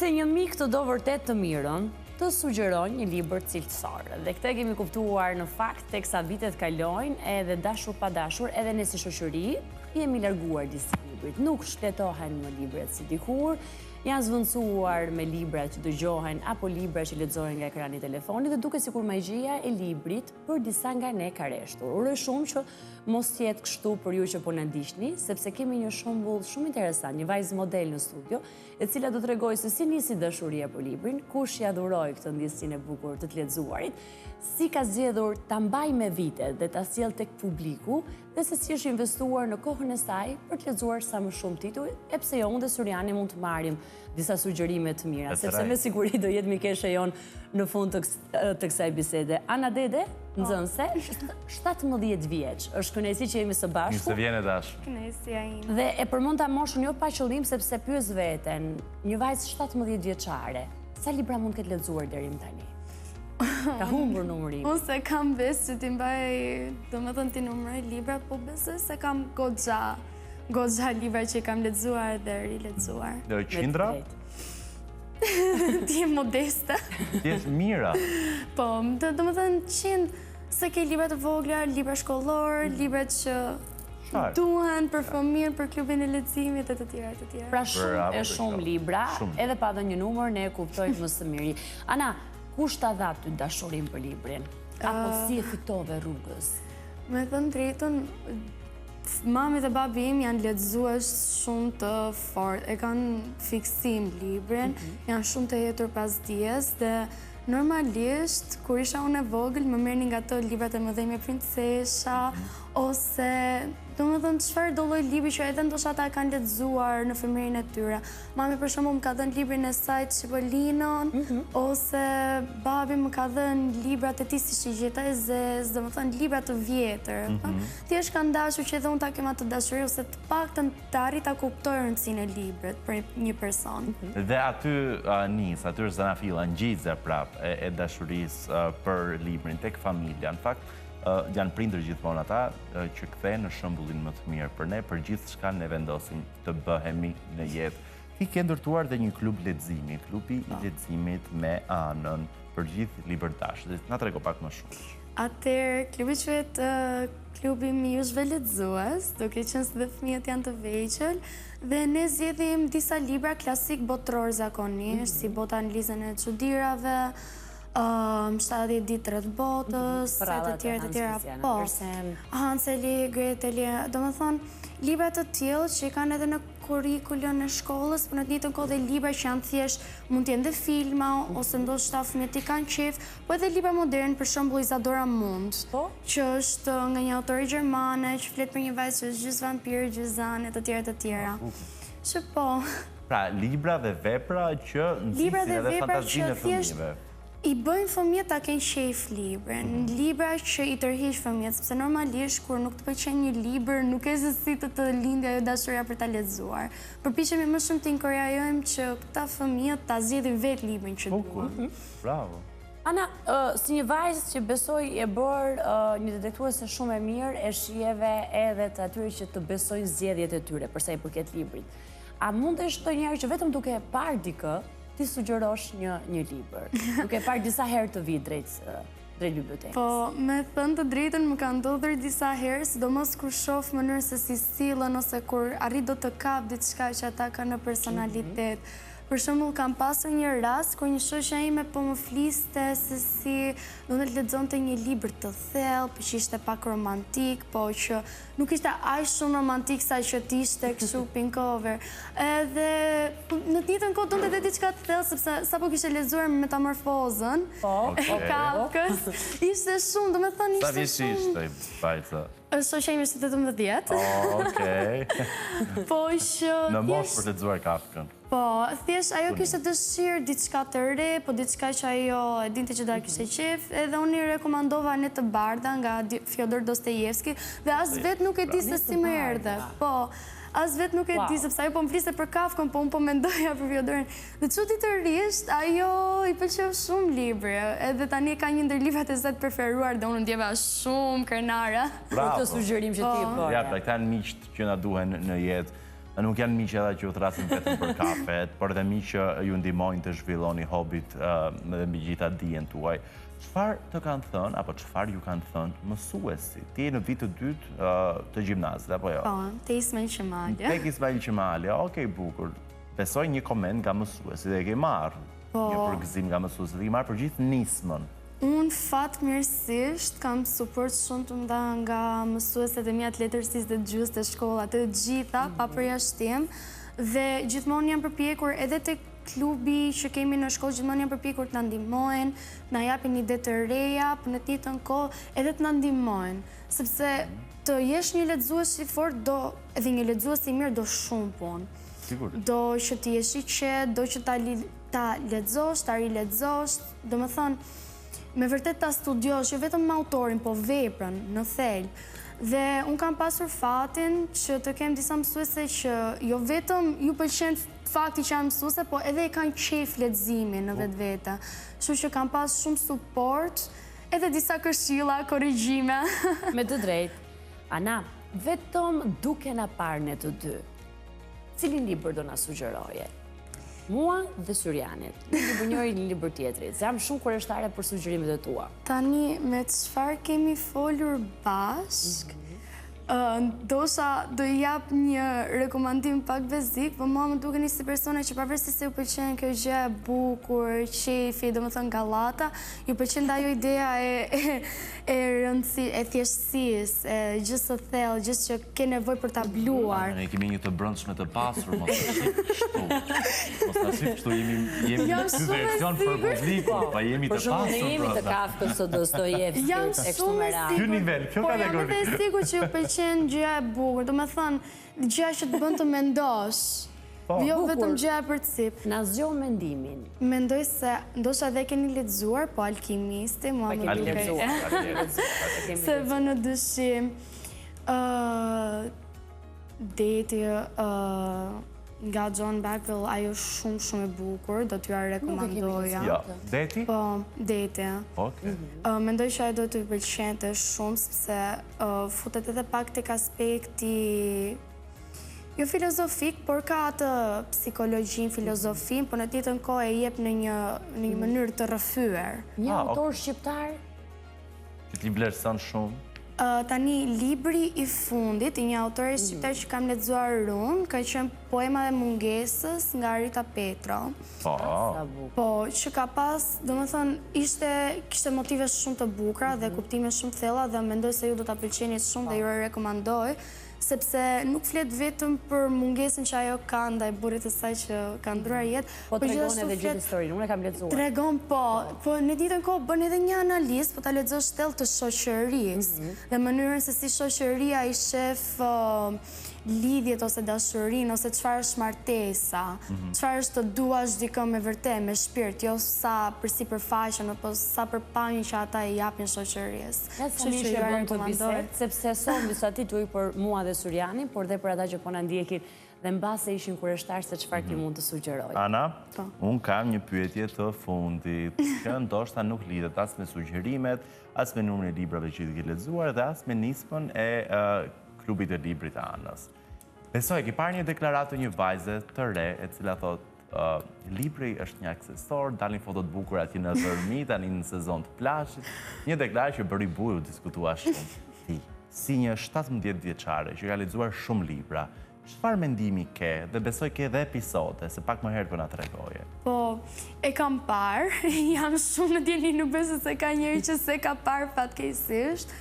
Se një mik të do vërtet të mirën, të sugjeron një libër cilësor. Dhe këtë kemi kuptuar në fakt teksa vitet kalojnë edhe dashur pa dashur, edhe ne si shoqëri jemi larguar disa librit. Nuk shletohen më libret si dikur, janë zvendësuar me libra që dëgjohen apo libra që lexohen nga ekrani i telefonit dhe duket sikur magjia e librit për disa nga ne ka rreshtur. Uroj shumë që mos jetë kështu për ju që po na ndiqni, sepse kemi një shembull shumë interesant, një vajzë model në studio, e cila do t'rregojë se si nisi dashuria për librin, kush ja dhuroi këtë ndjesinë e bukur të lexuarit, si ka zgjedhur ta mbajë me vite dhe ta sjellë tek publiku, dhe se si është investuar në kohën e saj për të lexuar sa më shumë tituj, e pse jo unë dhe Suriani mund të marrim disa sugjerime të mira, sepse me siguri do jetë mikesha jon në fund të kësaj bisede. Ana Dede, nxënëse, 17 vjeç, është kënaqësi që jemi së bashku. Mirë se vjen e dash. Kënaqësia ime. Dhe e përmend ta moshën jo pa qëllim sepse pyes veten, një vajzë 17 vjeçare, sa libra mund të ketë lexuar deri më tani? Ka humbur numrin. Unë se kam besë që ti mbaj, do me thënë ti numëroj libra, po besë se kam goxha libra që kam lexuar dhe rilexuar. Dhe qindra? Ti je modeste. Ti je mira. Po, do me thënë 100, se ke libra të vogla, libra shkollor, libra që duhen për fëmijën, për klubin e leximit e të tjera, të tjera. Pra shumë libra, edhe pa dhe një numër, ne kuptojmë më së miri. Ana, kush ta dha ty dashurin për librin? Apo si e fitove rrugës? Me thënë drejtën, mami dhe babi im janë lexues shumë të fort, e kanë fiksim librin, janë shumë të jetur pas dijes dhe normalisht, kur isha unë e vogël, më merrnin nga ato librat e Mëdhenj me Princesha, ose do më thënë çfarë do lloj libri që edhe ndoshta ata kanë lexuar në fëmijërinë e tyre. Mami për shembull më ka dhënë librin e saj Çipolinon, ose babi më ka dhënë librat e tij si Shigjeta e Zezë, do më thënë libra të vjetër. Thjesht kanë dashur që edhe unë ta kem atë dashuri ose të paktën të arrit ta kuptoj rëndësinë e librit për një person. Dhe aty aty është zanafilla, ngjitse prap e dashurisë për librin tek familja. Në fakt, janë prindër gjithmonë ata që kthehen në shembullin më të mirë për ne, për gjithë çka ne vendosim të bëhemi në jetë. Ti ke ndërtuar dhe një klub leximi, klubi i leximit me Anën, për gjithë libërtashët. Na trego pak më shumë. Atëherë, klubi quhet klubi Mijshve Lexues, duke qenë se dhe fëmijët janë të vegjël, dhe ne zgjedhim disa libra klasik botror zakonisht, si Bota analizën e çuditërave, 70 ditë rreth botës, e të tjera, po, Hanseli, Greteli, do më thonë, libra të tillë që i kanë edhe në kurrikulën e shkollës, për në të njëjtën kohë dhe libra që janë thjesht mund të jenë dhe filma, ose ndoshta fëmijët i kanë qejf, po edhe libra modern, për shembull Isadora Mund, që është nga një autore gjermane, që flet për një vajzë që është gjys vampir, gjys zane, të tjera. Që po. Pra, libra dhe vepra që nxisin edhe fantazinë e fëmijëve. I bëjnë fëmijët ta kenë qejf librin, libra që i tërhiq fëmijët, sepse normalisht kur nuk të pëlqen një libër, nuk e se si të lindë ajo dashuria për ta lexuar. Përpiqemi më shumë të inkurajojmë që këta fëmijët ta zgjedhin vetë librin që duan. Bravo. Ana, si një vajzë që besoj e bërë një detektuese shumë e mirë, e shijeve edhe të atyre që të besojnë zgjedhjet e tyre, përsa i përket librit. A mund të ndonjëherë që vetëm duke e parë dikë, ti sugjerosh një libër, duke parë disa herë të vi drejt bibliotekës? Po, me thënë të drejtën më ka ndodhur disa herë, sidomos kur shoh mënyrën se si sillen ose kur arrit do të kap diçka që ata kanë në personalitet. Për shembull, kam pasur një rast kur një shoqja ime po më fliste se si do të lexonte një libër të thellë, që ishte pak romantik, po që nuk ishte aq shumë romantik sa që të ishte kështu pink cover. Edhe në të njëjtën kohë donte edhe diçka të thellë sepse sapo kishte lexuar Metamorfozën. Po, Kafkës. Ishte shumë, do të thënë ishte shumë. Sa vjeç ishte vajza? Shoqja ime ishte 18. Okej. Po që në moshë për të lexuar Kafkën. Po, thjesht ajo kishte dëshirë diçka të re, po diçka që ajo e dinte që do ta kishte qejf, edhe unë i rekomandova Anë të Bardha nga Fyodor Dostojevski, dhe as vetë nuk e di se si më erdhe. Po, as vetë nuk e di, sepse ajo po më fliste për Kafkën, po unë po mendoja për Fyodorin. Dhe çuditërisht, ajo i pëlqeu shumë libri, edhe tani ka një ndër librat e saj të preferuar dhe unë ndjeva shumë krenare. Për këtë sugjerim që ti e bërë. Ja, pra këta janë miqt që na duhen në jetë. nuk janë miqë edhe që ju thrasin vetëm për kafet, por edhe miqë që ju ndihmojnë të zhvilloni hobit dhe mbi gjitha dijen tuaj. Çfarë të kanë thënë, apo çfarë ju kanë thënë mësuesi? Ti je në vit të dytë të gjimnazit, apo jo? Po, te Ismail Qemali. Tek Ismail Qemali, okej, bukur. Besoj një koment nga mësuesi dhe e ke marrë një përgëzim nga mësuesi dhe i marrë për gjithë nismën. Unë fatmirësisht kam suport shumë të nda nga mësueset e mia të letërsisë dhe gjysë të shkolla, të gjitha, pa përjashtim, dhe gjithmonë jam përpjekur edhe te klubi që kemi në shkollë, gjithmonë jam përpjekur të na ndihmojnë, na japin ide të reja, për në të njëjtën kohë edhe të na ndihmojnë, sepse të jesh një lexues i fortë edhe një lexues i mirë do shumë punë. Sigurisht. Do që të jesh i qetë, do që ta lexosh, ta rilexosh, domethënë me vërtet ta studiosh, jo vetëm me autorin, po veprën në thelb. Dhe unë kam pasur fatin që të kem disa mësuese që jo vetëm ju pëlqen fakti që janë mësuese, po edhe e kanë qejf leximin në vetvete. Kështu që kam pas shumë suport, edhe disa këshilla, korrigjime. Me të drejtë. Ana, vetëm duke na parë ne të dy, cilin libër do na sugjeroje? Mua dhe Syrianit. Një libër njëri, një libër tjetrit. Se jam shumë kurioze për sugjerimet e tua. Tani, me çfarë kemi folur bashk, ndoshta do i jap një rekomandim pak bezik, po mua më dukeni si persone që pavarësisht se ju pëlqen kjo gjë e bukur, qefi, domethënë gallata, ju pëlqen ajo idea e rëndësi, e thjeshtësisë, e gjës së thellë, gjës që ke nevojë për ta bluar. Ne kemi një të brendshme të pasur, mos ta shih kështu. Mos ta shih kështu, jemi në ky version për publikun, pa jemi të pasur. Ne jemi të Kafkës së Dostojevskit. Jam shumë e Ky nivel, kjo por jam kategori. edhe sigurt që ju pëlqen gjëja e bukur, domethënë gjëja që të bën të mendosh. Jo vetëm gjëja për cip. Na zgjon mendimin. Mendoj se ndoshta edhe keni lexuar, po Alkimisti, mua më duket se vën në dyshim. Deti nga John Bagwell, ajo shumë e bukur, do t'ju rekomandoja. Ja, Deti? Po, Deti. Okej. Mendoj që ajo do t'ju pëlqente shumë, sepse futet edhe pak tek aspekti jo filozofik, por ka atë psikologjin, filozofin, por në tjetër kohë e jep në një mënyrë të rrëfyer. Një autor shqiptar? Që ti vlerëson shumë? Tani, libri i fundit, i një autore shqiptar që kam lexuar unë, ka qenë Poema dhe mungesës nga Rita Petro. Po, që ka pas, domethënë, kishte motive shumë të bukura dhe kuptime shumë thella dhe mendoj se ju do ta pëlqeni shumë dhe ju e rekomandoj, sepse nuk flet vetëm për mungesën që ajo ka ndaj burrit të saj që ka ndruar jetë, po tregon edhe gjithë historinë, unë e kam lexuar. Tregon, po në ditën kohë bën edhe një analizë, po ta lexosh thellë të shoqërisë dhe mënyrën se si shoqëria i shef lidhjet ose dashurinë ose çfarë është martesa, çfarë është të duash dikën me vërtet, me shpirt, jo sa për sipërfaqen apo sa për pamjen që ata i japin shoqërisë. Kështu që ju rekomandoj, sepse son disa tituj për mua dhe Syrianin, por dhe për ata që po na ndjekin dhe mbase ishin kurioztar se çfarë ti mund të sugjeroj. Ana, unë kam një pyetje të fundit, që ndoshta nuk lidhet as me sugjerimet, as me numrin e librave që ti ke lexuar dhe as me nismën e klubit e librit të Anës. Besoj, ke parë një deklaratë të një vajze të re, e cila thotë, libri është një aksesor, dalin fotot bukura atje në dhërmi, tani në sezon të plazhit. Një deklaratë që bëri buj, u diskutua shumë. Ti, si një 17 vjeçare që ka lexuar shumë libra, çfarë mendimi ke dhe besoj ke edhe episode, se pak më herët po na tregoje. Po, e kam parë, jam shumë në djeni, nuk besoj se ka njëri që se ka parë fatkeqësisht,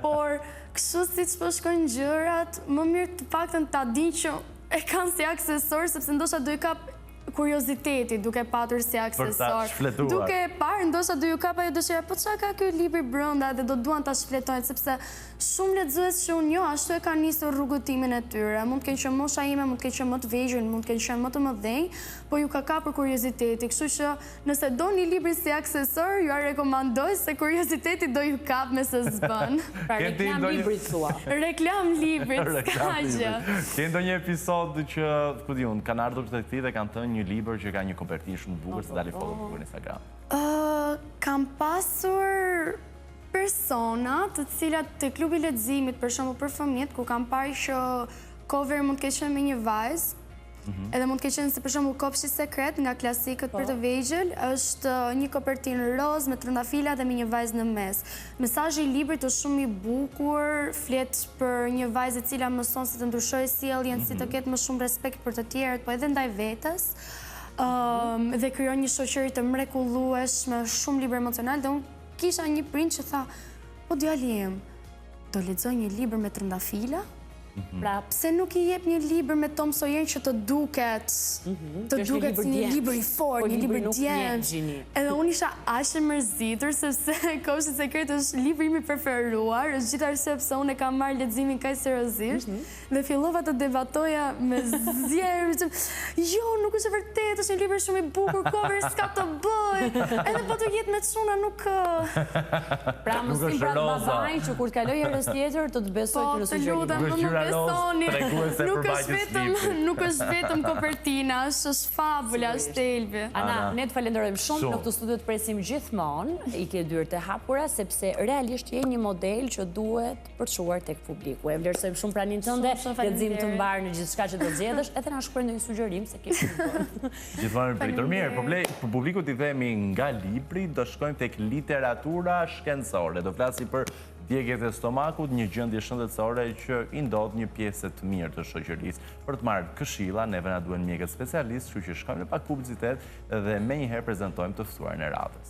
por kështu siç po shkojnë gjërat, më mirë të paktën ta di që e kanë si aksesor, sepse ndoshta do i kap kurioziteti duke patur si aksesor. Duke e parë, ndoshta do ju kap ajo dëshira, po çfarë ka ky libri brenda dhe do duan ta shfletojnë, sepse shumë lexues që unë njoh ashtu e kanë nisur rrugëtimin e tyre. Mund të kenë qenë mosha ime, mund të kenë qenë më të vegjël, mund të kenë qenë më të mëdhenj, po ju ka kapur kurioziteti. Kështu që nëse doni librin si aksesor, ju rekomandoj se kurioziteti do ju kap me se s'bën. Pra reklam librit thua. Reklam librit, s'ka gjë. Ke ndonjë episod që, ku di unë, kanë ardhur te ti dhe kanë thënë një libër që ka një kopertinë shumë të bukur se dali foto bukur në Instagram? Kam pasur persona të cilat të klubi leximit, për shembull për fëmijët, ku kam parë që cover mund të ketë qenë me një vajzë, edhe mund të ketë qenë si për shembull Kopshi sekret nga klasikët për të vegjël, është një kopertinë roz me trëndafila dhe me një vajzë në mes. Mesazhi i librit është shumë i bukur, flet për një vajzë e cila mëson si të ndryshojë sjelljen, si të ketë më shumë respekt për të tjerët, po edhe ndaj vetes. Dhe krijon një shoqëri të mrekullueshme, shumë libër emocional, dhe unë kisha një prind që tha, po djali im, do lexoj një libër me trëndafila? Pra, pse nuk i jep një libër me Tom Sawyer që të duket si një libër i fortë, një libër djemsh. Edhe unë isha aq e mërzitur sepse Kopshi sekret është libri im i preferuar, është gjithashtu pse unë e kam marrë leximin kaq seriozisht dhe fillova të debatoja me zjerë. Jo, nuk është e vërtetë, është një libër shumë i bukur, cover s'ka të bëj. Edhe po të jetë me çuna nuk. Pra, mos i brat babain që kur të kaloj herës tjetër të të besoj të sugjerim. Nuk është vetëm kopertina, është fabula, është Elvi. Ana, ne të falenderojmë shumë, në këtë studio të presim gjithmonë, i ke dyert e hapura, sepse realisht je një model që duhet përçuar tek publiku. E vlerësojmë shumë praninë tënde, lexim të mbar në gjithçka që do zgjedhësh, edhe na shkruaj ndonjë sugjerim se ke shumë. Gjithmonë pritur mirë, për publikut i themi nga libri, do shkojmë tek literatura shkencore, do flasi për djegjet e stomakut, një gjendje shëndetësore që i ndodh një pjesë të mirë të shoqërisë. Për të marrë këshilla, neve na duhen mjekët specialistë, kështu që shkojmë në pak publicitet dhe menjëherë prezantojmë të ftuarin e radhës.